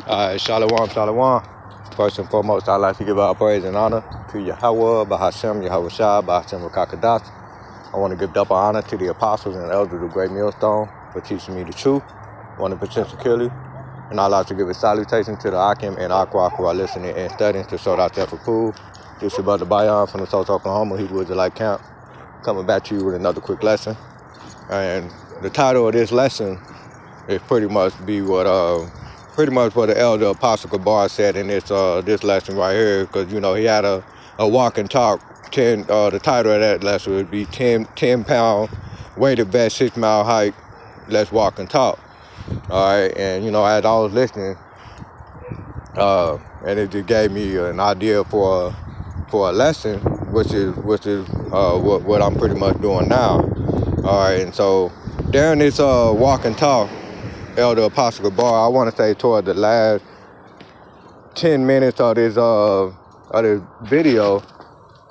Shalom, shalom. First and foremost, I'd like to give our praise and honor to Yahweh, Bahashem, Yahweh Shai, Bahashem Rakakadas. I want to give double honor to the apostles and elders of the Great Millstone for teaching me the truth, one of potential killer. And I'd like to give a salutation to the Akim and Aqua who are listening and studying to show out there for food. This is your brother Bayon from the South Oklahoma, Hebrew Israelite Camp, coming back to you with another quick lesson. And the title of this lesson is pretty much what the elder Apostle Kabar said in this lesson right here, because you know he had a walk and talk. The title of that lesson would be 10 pound weighted vest, 6 mile hike. Let's walk and talk. All right, and you know as I was listening, and it just gave me an idea for a lesson, which is what I'm pretty much doing now. All right, and so during this walk and talk, Elder Apostle Gabar, I want to say toward the last 10 minutes of this video,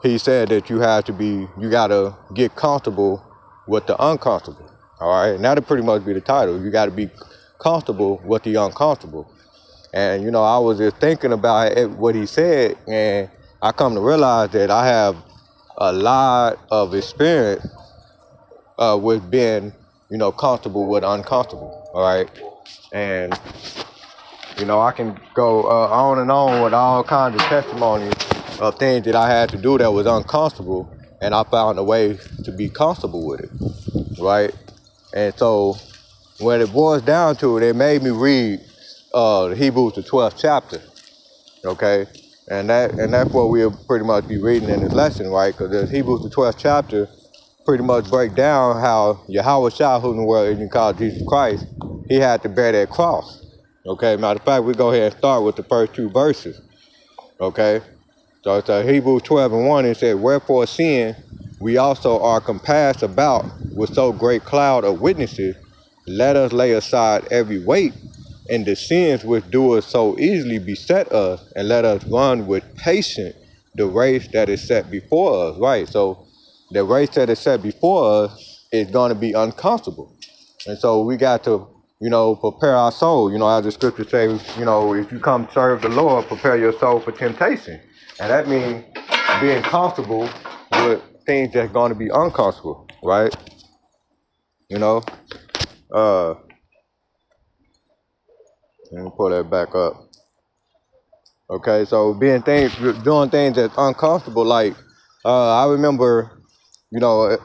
he said that you gotta get comfortable with the uncomfortable. All right, and that'll pretty much be the title. You gotta be comfortable with the uncomfortable. And you know, I was just thinking about what he said, and I come to realize that I have a lot of experience with being, comfortable with uncomfortable. All right, and you know, I can go on and on with all kinds of testimonies of things that I had to do that was uncomfortable, and I found a way to be comfortable with it, right? And so when it boils down to it, it made me read Hebrews the 12th chapter, okay? And that's what we'll pretty much be reading in this lesson, right? Because the Hebrews the 12th chapter pretty much break down how Yahweh Shai, who in the world you call Jesus Christ, he had to bear that cross. Okay, matter of fact, we go ahead and start with the first two verses. Okay, so it's Hebrews 12:1. It said, "Wherefore, seeing we also are compassed about with so great cloud of witnesses, let us lay aside every weight and the sins which do us so easily beset us, and let us run with patience the race that is set before us." Right. So the race that is set before us is going to be uncomfortable, and so we got to, prepare our soul. As the scripture says, if you come serve the Lord, prepare your soul for temptation. And that means being comfortable with things that's going to be uncomfortable, right? Let me pull that back up. Okay, so doing things that's uncomfortable, like, I remember, growing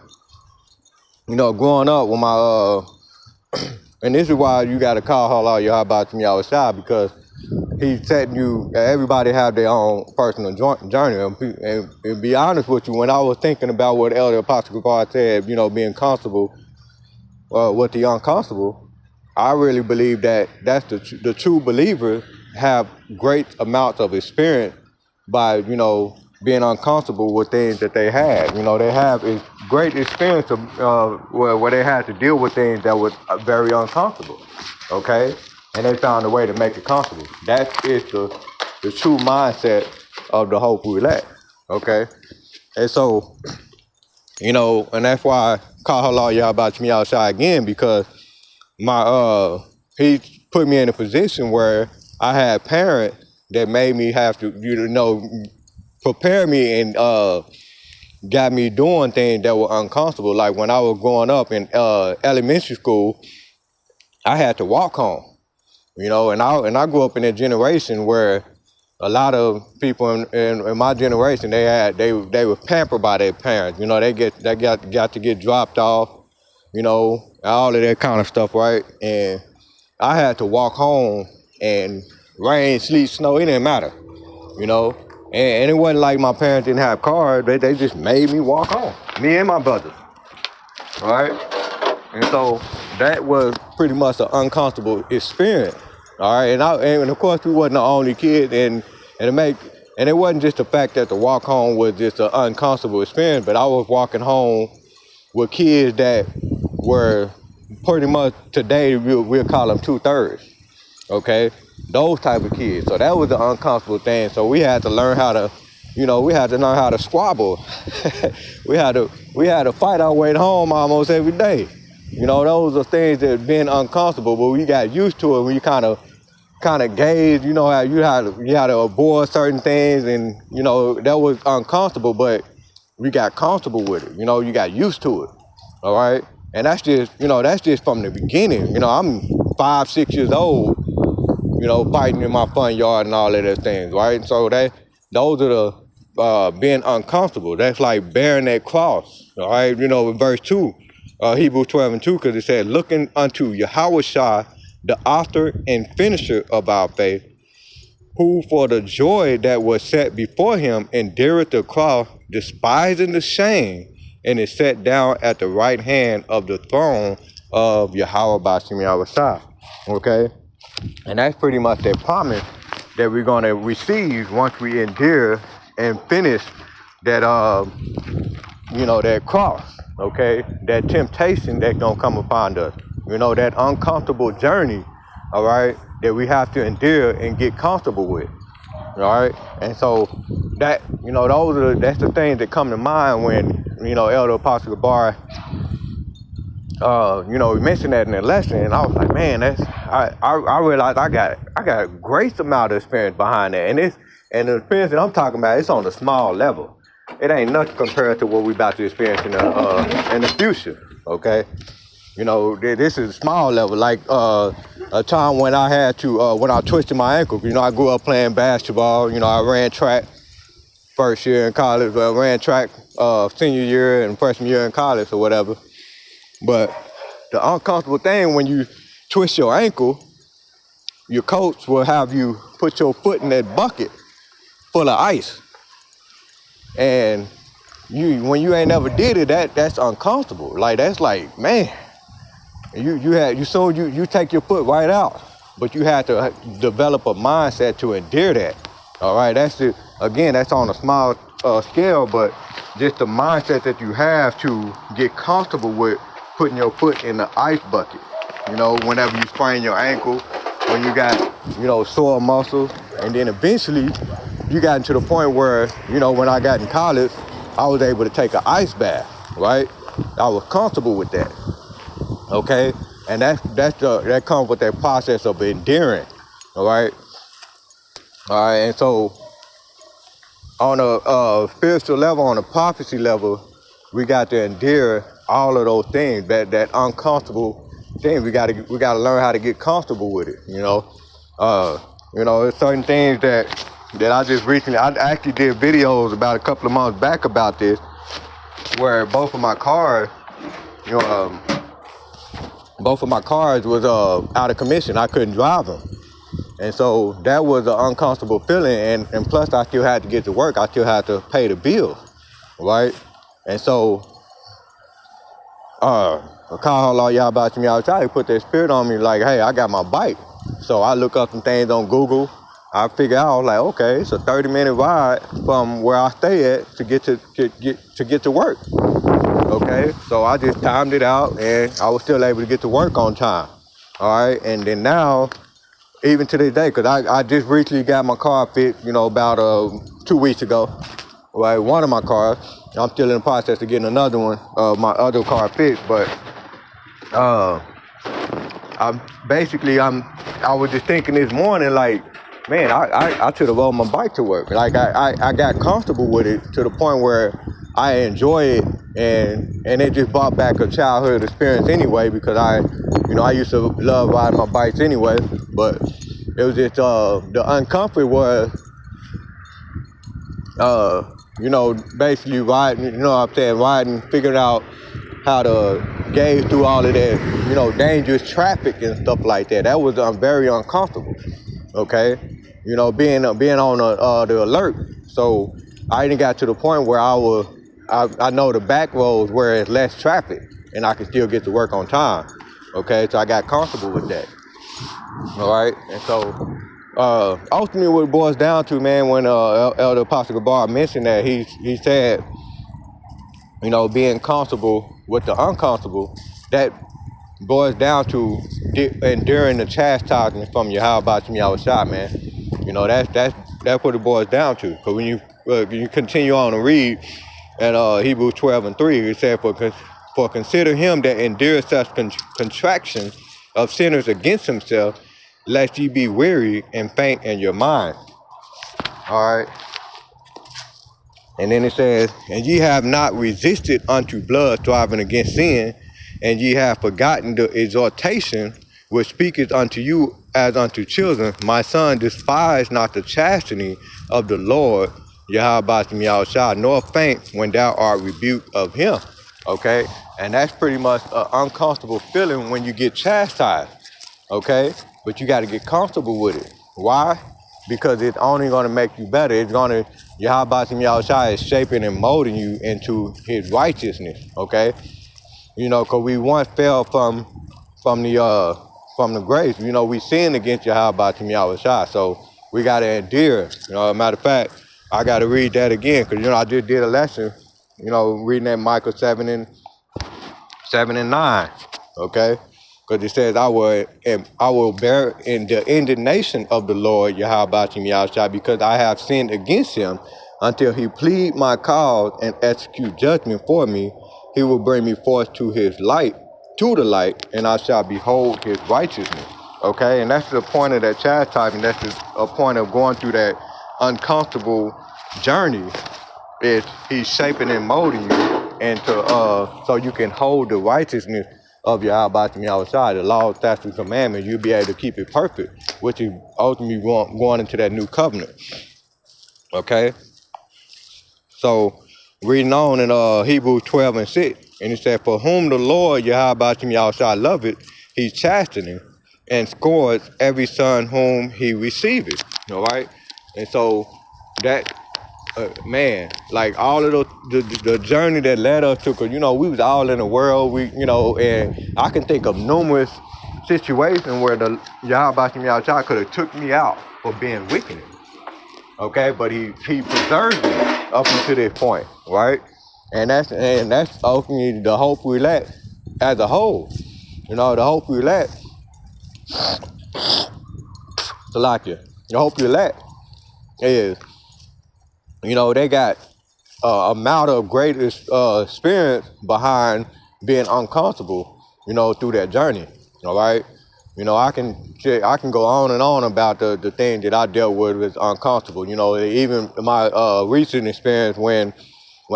up with my, and this is why you got to call Allah Yahweh Yahweh Shai, because he's setting you, everybody have their own personal journey. And be honest with you, when I was thinking about what Elder Apostle God said, being comfortable with the uncomfortable, I really believe that that's the true believers have great amounts of experience by, being uncomfortable with things that they have. They have a great experience of where they had to deal with things that were very uncomfortable, okay? And they found a way to make it comfortable. That is the true mindset of the hopeful elect, okay? And so, and that's why I call Allah Yahweh Shai again, because he put me in a position where I had parents that made me have to, prepare me and got me doing things that were uncomfortable. Like when I was growing up in elementary school, I had to walk home, and I grew up in a generation where a lot of people in my generation, they were pampered by their parents. They got to get dropped off, all of that kind of stuff, right? And I had to walk home, and rain, sleet, snow, it didn't matter, And it wasn't like my parents didn't have cars. They just made me walk home, me and my brothers, all right? And so that was pretty much an uncomfortable experience, all right? And of course, we wasn't the only kid, and it wasn't just the fact that the walk home was just an uncomfortable experience, but I was walking home with kids that were pretty much today we'll call them 2/3, okay? Those type of kids. So that was the uncomfortable thing. So we had to learn how to squabble. we had to fight our way home almost every day. Those are things that been uncomfortable, but we got used to it when you kind of kind of gauge, you know, how you had to avoid certain things, and you know that was uncomfortable, but we got comfortable with it. You know, you got used to it. All right, and that's just from the beginning. You know, I'm 5, 6 years old. You know, fighting in my front yard and all of those things, right? So those are the being uncomfortable. That's like bearing that cross, all right? You know, in verse 2, Hebrews 12:2, because it said, looking unto Yahweh Shai, the author and finisher of our faith, who for the joy that was set before him endured the cross, despising the shame, and is set down at the right hand of the throne of Yahweh Bashim Yahweh Shai. Okay? And that's pretty much that promise that we're going to receive once we endure and finish that, you know, that cross, okay? That temptation that's going to come upon us. You know, that uncomfortable journey, all right, that we have to endure and get comfortable with, all right? And so that, you know, that's the things that come to mind when, you know, Elder Apostle Gabar, you know, we mentioned that in the lesson, and I was like, man, I realized I got a great amount of experience behind that, and the experience that I'm talking about, it's on a small level. It ain't nothing compared to what we about to experience in the future. Okay, you know, this is a small level. Like a time when I had to when I twisted my ankle. You know, I grew up playing basketball. You know, I ran track first year in college, but I ran track senior year and freshman year in college or whatever. But the uncomfortable thing when you twist your ankle, your coach will have you put your foot in that bucket full of ice. And when you ain't never did it, that's uncomfortable. Like, that's like, man, you take your foot right out, but you have to develop a mindset to endure that. All right, that's on a small scale, but just the mindset that you have to get comfortable with putting your foot in the ice bucket. You know, whenever you sprain your ankle, when you got, you know, sore muscles, and then eventually you got into the point where, you know, when I got in college, I was able to take an ice bath, right? I was comfortable with that, okay? And that comes with that process of enduring, all right? All right, and so on a spiritual level, on a prophecy level, we got to endure all of those things, that uncomfortable thing. We got to learn how to get comfortable with it, you know? You know, there's certain things that I just recently, I actually did videos about a couple of months back about this, where both of my cars, you know, was out of commission. I couldn't drive them. And so that was an uncomfortable feeling. And plus I still had to get to work. I still had to pay the bills, right? And so, y'all about me outside, he put that spirit on me like, hey, I got my bike. So I look up some things on Google. I figure out, like, okay, it's a 30-minute ride from where I stay at to get to work. Okay, so I just timed it out, and I was still able to get to work on time. All right, and then now, even to this day, because I just recently got my car fixed, you know, about 2 weeks ago. Right, one of my cars. I'm still in the process of getting another one, my other car fixed, but I was just thinking this morning, like, man, I should have rode my bike to work. Like, I got comfortable with it to the point where I enjoy it, and it just brought back a childhood experience anyway, because I used to love riding my bikes anyway, but it was just, the uncomfort was, you know, basically riding, you know what I'm saying, riding, figuring out how to gauge through all of that, you know, dangerous traffic and stuff like that. That was very uncomfortable, okay? You know, being on the alert. So I even got to the point where I know the back roads where it's less traffic and I can still get to work on time, okay? So I got comfortable with that, all right? And so ultimately what it boils down to, man, when Elder Apostle Gabar mentioned that, he said, you know, being comfortable with the uncomfortable, that boils down to enduring the chastisement from Yahweh Bashim Yahweh Shai, man. You know, that's what it boils down to. Because when you continue on to read at Hebrews 12:3, it said, for consider him that endures such contraction of sinners against himself, lest ye be weary and faint in your mind. All right. And then it says, and ye have not resisted unto blood, striving against sin, and ye have forgotten the exhortation which speaketh unto you as unto children. My son, despise not the chastening of the Lord, Yahweh Yahushua, nor faint when thou art rebuked of him. Okay? And that's pretty much an uncomfortable feeling when you get chastised. Okay? But you got to get comfortable with it. Why? Because it's only going to make you better. It's going to, Yahweh Yahushua is shaping and molding you into his righteousness. Okay? You know, because we once fell from the grace. You know, we sinned against Yahweh Yahushua. So we got to endure. You know, as a matter of fact, I got to read that again because, you know, I just did a lesson, you know, reading that Micah 7 and 9. Okay? Because it says, I will bear in the indignation of the Lord, Yahweh Yahushua, because I have sinned against him, until he plead my cause and execute judgment for me. He will bring me forth to the light, and I shall behold his righteousness. Okay, and that's the point of that chastisement. That's a point of going through that uncomfortable journey. Is he's shaping and molding you into so you can hold the righteousness of Yahweh Yahushua, the law, statutes, commandments. You'll be able to keep it perfect, which is ultimately going into that new covenant. Okay. So, reading on in Hebrews 12 and 6, and it said, for whom the Lord Yahweh Yahushua loveth, he chasteneth and scourges every son whom he receiveth. All right? And so, that, man, like all of the journey that led us to, cause you know, we was all in the world, you know, and I can think of numerous situations where the Yahweh Yahushua could have took me out for being wicked. Okay, but he preserved me up until this point, right? And that's ultimately the hope we lack as a whole. You know, the hope we lack. The hope you lack is, you know, they got amount of great experience behind being uncomfortable, you know, through that journey. All right. You know, I can go on and on about the thing that I dealt with uncomfortable. You know, even my recent experience when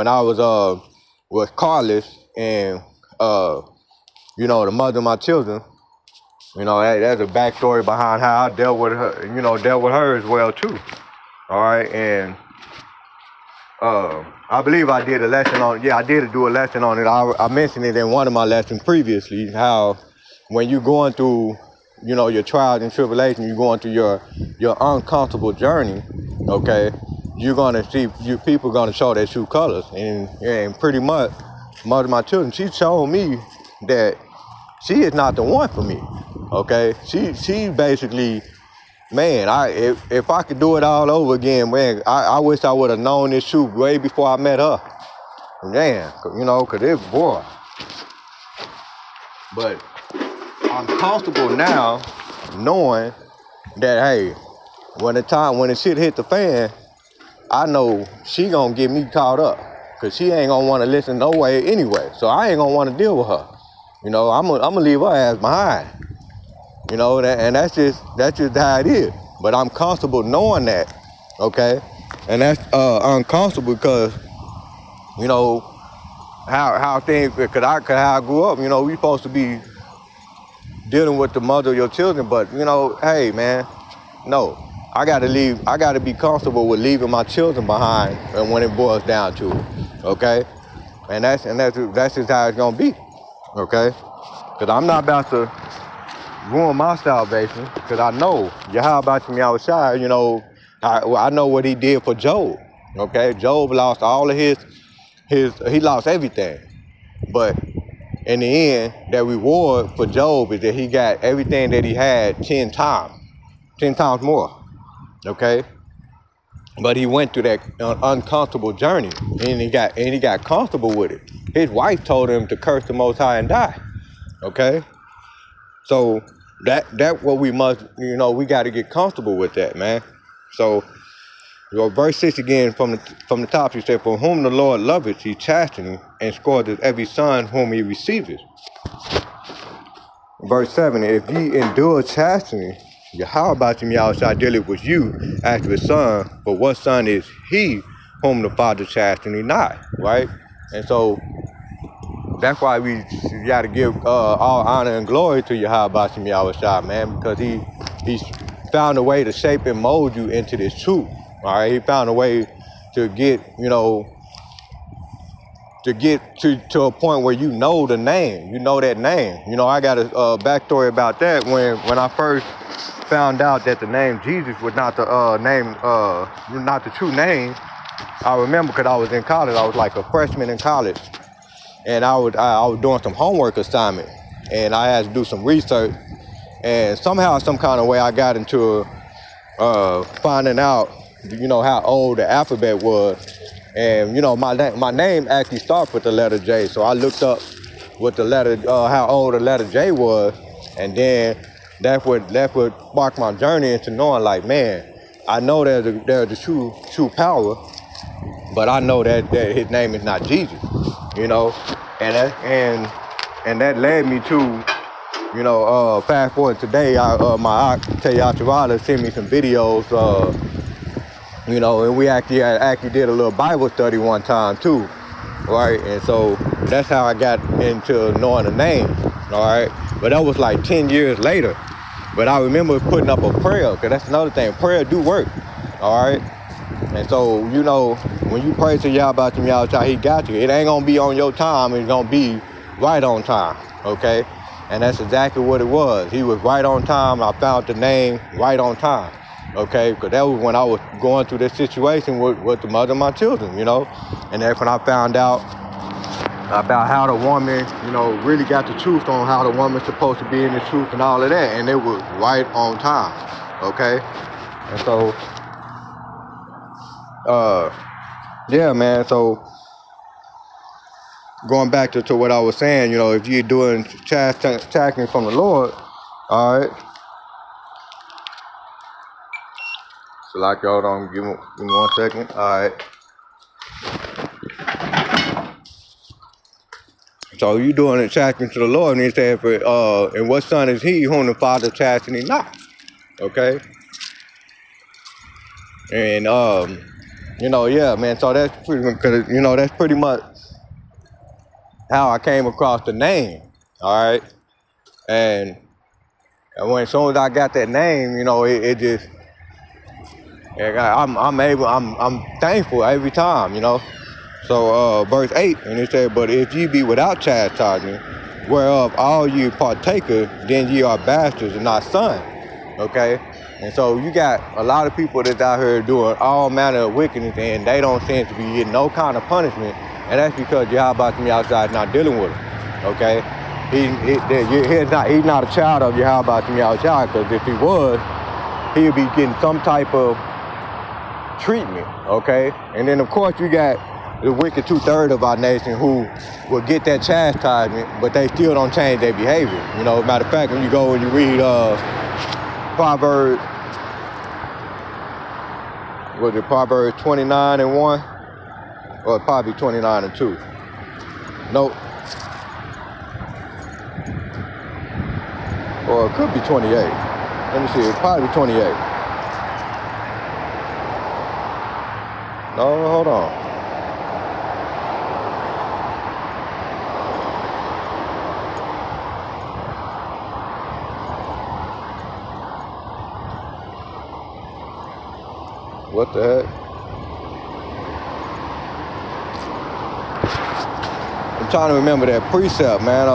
I was with Carlos and you know, the mother of my children. You know, that's a backstory behind how I dealt with her. You know, dealt with her as well too. All right, and I believe I did a lesson on. Yeah, I did do a lesson on it. I mentioned it in one of my lessons previously. How when you're going through, you know, your trials and tribulations, you're going through your uncomfortable journey, okay, you're gonna see people gonna show their true colors, and pretty much, mother of my children, she showed me that she is not the one for me, okay. She basically, man, if I could do it all over again, man, I wish I would have known this truth way before I met her, man, you know, cause it's boy, but I'm comfortable now knowing that, hey, when the shit hit the fan, I know she gonna get me caught up, cause she ain't gonna want to listen no way anyway. So I ain't gonna want to deal with her. You know, I'm gonna leave her ass behind. You know, and that's just how it is. But I'm comfortable knowing that, okay? And that's uncomfortable because, you know, how things, how I grew up. You know, we supposed to be dealing with the mother of your children, but you know, hey man, no, I gotta be comfortable with leaving my children behind, and when it boils down to it, okay, and that's just how it's gonna be, okay, because I'm not about to ruin my salvation, because I know Yahweh Yahushua, you know, I know what he did for Job, okay. Job lost all of he lost everything, but in the end, that reward for Job is that he got everything that he had 10 times more, okay? But he went through that uncomfortable journey, and he got comfortable with it. His wife told him to curse the Most High and die, okay? So that what we must, you know, we got to get comfortable with that, man. So, you know, verse 6 again from the top, he said, for whom the Lord loveth, he chasteneth and scourgeth every son whom he receiveth. Verse 7, if ye endure chastening, Yahweh Shai dealeth with you as with son, but what son is he whom the Father chasteneth not, right? And so that's why we got to give all honor and glory to Yahweh Shai, man, because he's found a way to shape and mold you into this truth, all right? He found a way to get, to a point where you know the name, you know that name. I got a backstory about that. When I first found out that the name Jesus was not the not the true name, I remember because I was in college. I was like a freshman in college, and I was doing some homework assignment, and I had to do some research, and somehow, some kind of way, I got into finding out, how old the alphabet was. And my name actually starts with the letter J, so I looked up what the letter, how old the letter J was, and then that's what sparked my journey into knowing, like, man, I know there's a true power, but I know that his name is not Jesus, and that led me to, fast forward today, my aunt Tayatawala sent me some videos. And we actually did a little Bible study one time too, right? And so that's how I got into knowing the name, all right? But that was like 10 years later. But I remember putting up a prayer, because that's another thing. Prayer do work, all right? And so, when you pray to Yahweh, he got you. It ain't going to be on your time. It's going to be right on time, okay? And that's exactly what it was. He was right on time. I found the name right on time. Okay, because that was when I was going through this situation with the mother of my children, and that's when I found out about how the woman, really got the truth on how the woman's supposed to be in the truth and all of that, and it was right on time, okay? And so, yeah, man, so going back to what I was saying, if you're doing chastening from the Lord, all right, so like, y'all don't give me 1 second. All right. So you doing it chastening to the Lord, and he said, and what son is he whom the Father chasteneth not? Okay. And yeah, man. So that's pretty much how I came across the name. All right. And when as soon as I got that name, it just. I'm thankful every time, So verse 8, and it said, but if ye be without chastisement, whereof all you partakers, then ye are bastards and not sons. Okay? And so you got a lot of people that's out here doing all manner of wickedness, and they don't seem to be getting no kind of punishment, and that's because Yahweh outside not dealing with them. Okay? He's not a child of Yahweh outside, because if he was, he would be getting some type of treatment, okay? And then, of course, you got the wicked 2/3 of our nation who will get that chastisement, but they still don't change their behavior. Matter of fact, when you go and you read Proverbs, was it Proverbs 29:1? Or probably 29:2. Nope. Or it could be 28. Let me see, it's probably 28. No, hold on. What the heck? I'm trying to remember that precept, man.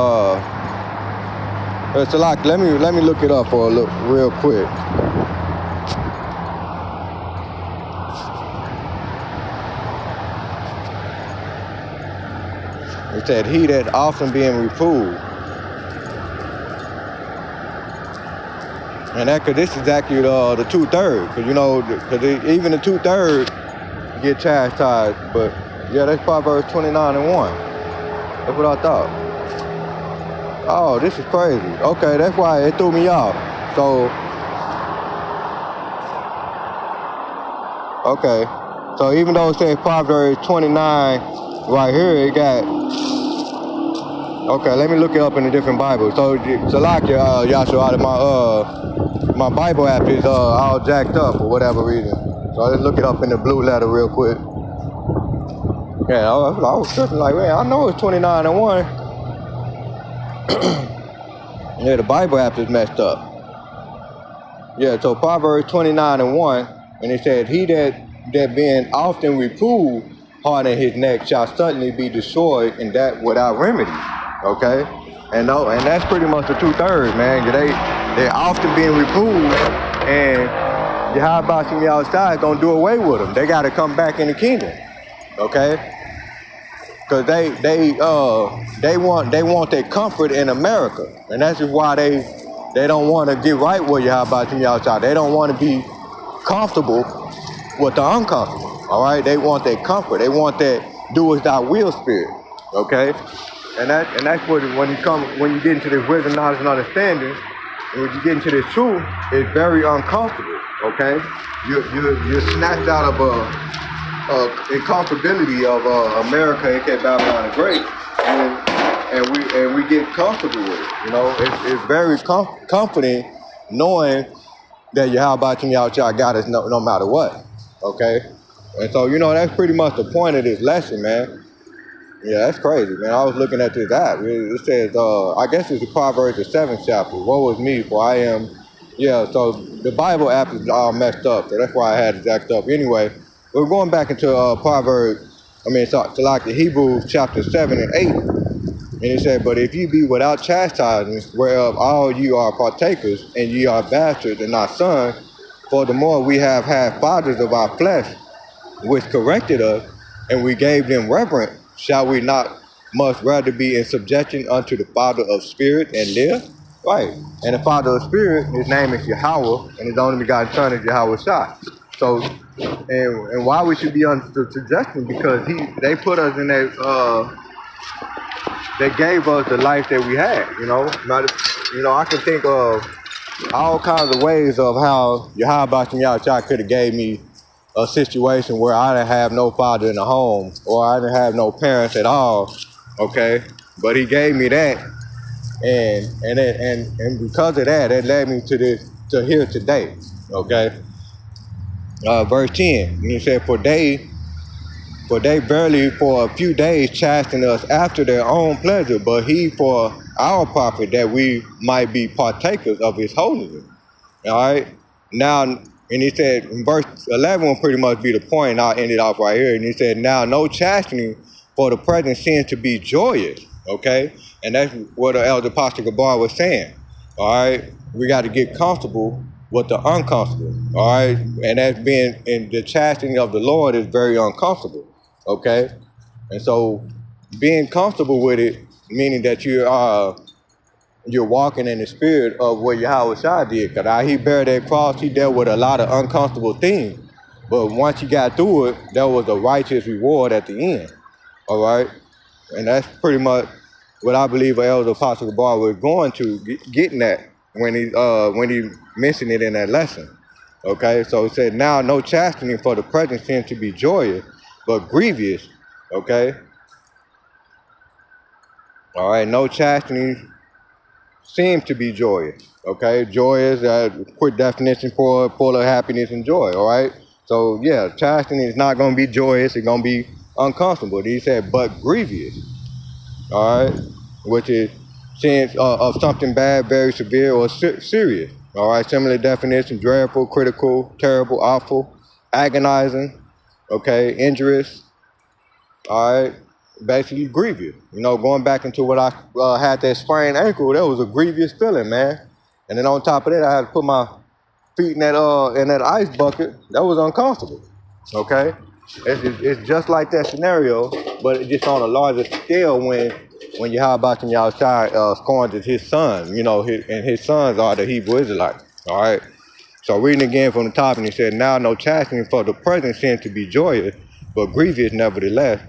It's a lot. Let me look it up for a look real quick. It said, he that often being reproved. And that, cause this is actually the 2/3, cause even the 2/3 get chastised, but yeah, that's Proverbs 29:1. That's what I thought. Oh, this is crazy. Okay, that's why it threw me off. So, okay. So even though it says Proverbs 29 right here, it got, okay, let me look it up in a different Bible. So, Salakia, Yahshua, my Bible app is all jacked up for whatever reason. So let's look it up in the blue letter real quick. Yeah, I was tripping like, man, I know it's 29 and 1. Yeah, the Bible app is messed up. Yeah, so Proverbs 29 and 1, and it said, he that being often reproved harden his neck shall suddenly be destroyed, and that without remedy. Okay? And that's pretty much the 2/3, man. They often being reproved, and Yahweh from the outside don't do away with them. They got to come back in the kingdom. Okay? Because they want their comfort in America, and that's just why they don't want to get right with Yahweh from the outside. They don't want to be comfortable with the uncomfortable. All right, they want their comfort. They want that do as thy will spirit. Okay, and that's what when you get into this wisdom, knowledge, and understanding, and when you get into this truth, it's very uncomfortable. Okay, you're snatched out of incomfortability of America, aka Babylon the Great, and we get comfortable with it. You know, it's very comforting knowing that Yahweh Y'all got us no matter what. Okay, and so that's pretty much the point of this lesson, man. Yeah, that's crazy, man. I was looking at this app. It says, I guess it's the Proverbs, the 7th chapter. Woe is me, for I am. Yeah, so the Bible app is all messed up, so that's why I had it jacked up. Anyway, we're going back into to like the Hebrews chapter 7 and 8. And it said, but if you be without chastising, whereof all you are partakers, and ye are bastards and not sons, for the more we have had fathers of our flesh, which corrected us, and we gave them reverence, shall we not much rather be in subjection unto the Father of spirit and live? Right. And the Father of spirit, his name is Yahweh, and his only begotten Son is Yahweh Shai. So, and why we should be under suggestion, because they put us in that, they gave us the life that we had, I can think of all kinds of ways of how Yahweh could have gave me a situation where I didn't have no father in the home, or I didn't have no parents at all, okay? But he gave me that, and because of that, it led me to here today, okay? Verse 10, and he said, For they barely for a few days chasten us after their own pleasure, but he for our profit, that we might be partakers of his holiness. All right? Now, and he said, in verse 11 will pretty much be the point, and I'll end it off right here. And he said, now no chastening for the present seems to be joyous, okay? And that's what the Elder Apostle Gabar was saying, all right? We got to get comfortable with the uncomfortable, all right? And that's being, in the chastening of the Lord is very uncomfortable, okay? And so being comfortable with it, meaning that you're walking in the spirit of what Yahweh Shai did. Because he bare that cross, he dealt with a lot of uncomfortable things. But once he got through it, there was a righteous reward at the end. All right? And that's pretty much what I believe Elder Apostle Gabar was going to, getting at when he mentioned it in that lesson. Okay? So it said, now no chastening for the present seems to be joyous, but grievous. Okay? All right, no chastening seems to be joyous, okay? Joy is a quick definition for full of happiness and joy, all right? So, yeah, chastening is not going to be joyous. It's going to be uncomfortable. He said, but grievous, all right? Which is sense of something bad, very severe, or serious, all right? Similar definition, dreadful, critical, terrible, awful, agonizing, okay, injurious, all right? Basically grievous. Going back into what I had that sprained ankle, that was a grievous feeling, man. And then on top of that, I had to put my feet in that ice bucket. That was uncomfortable. Okay, it's just like that scenario, but it's just on a larger scale when Yahweh Shai scorns his son. And his sons are the Hebrew Israelites. All right. So reading again from the top, and he said, now no chastening for the present seems to be joyous, but grievous nevertheless.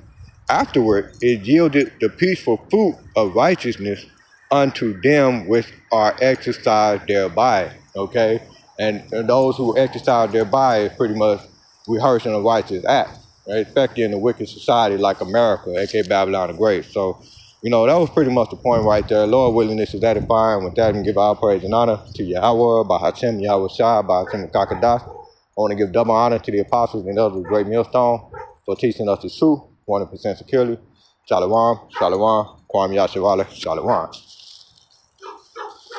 Afterward, it yielded the peaceful fruit of righteousness unto them which are exercised thereby. Okay? And those who exercise thereby is pretty much rehearsing a righteous act, right? Especially in a wicked society like America, aka Babylon the Great. So You know, that was pretty much the point right there. Lord willing, this is edifying. With that, and give all praise and honor to Yahweh, Bahashem, Yahweh Shai, Bahashem, Kakadash. I want to give double honor to the apostles and others of the Great Millstone for teaching us the truth 100% securely. Shalom, Shalom, Kwam Yashavala, Shalom.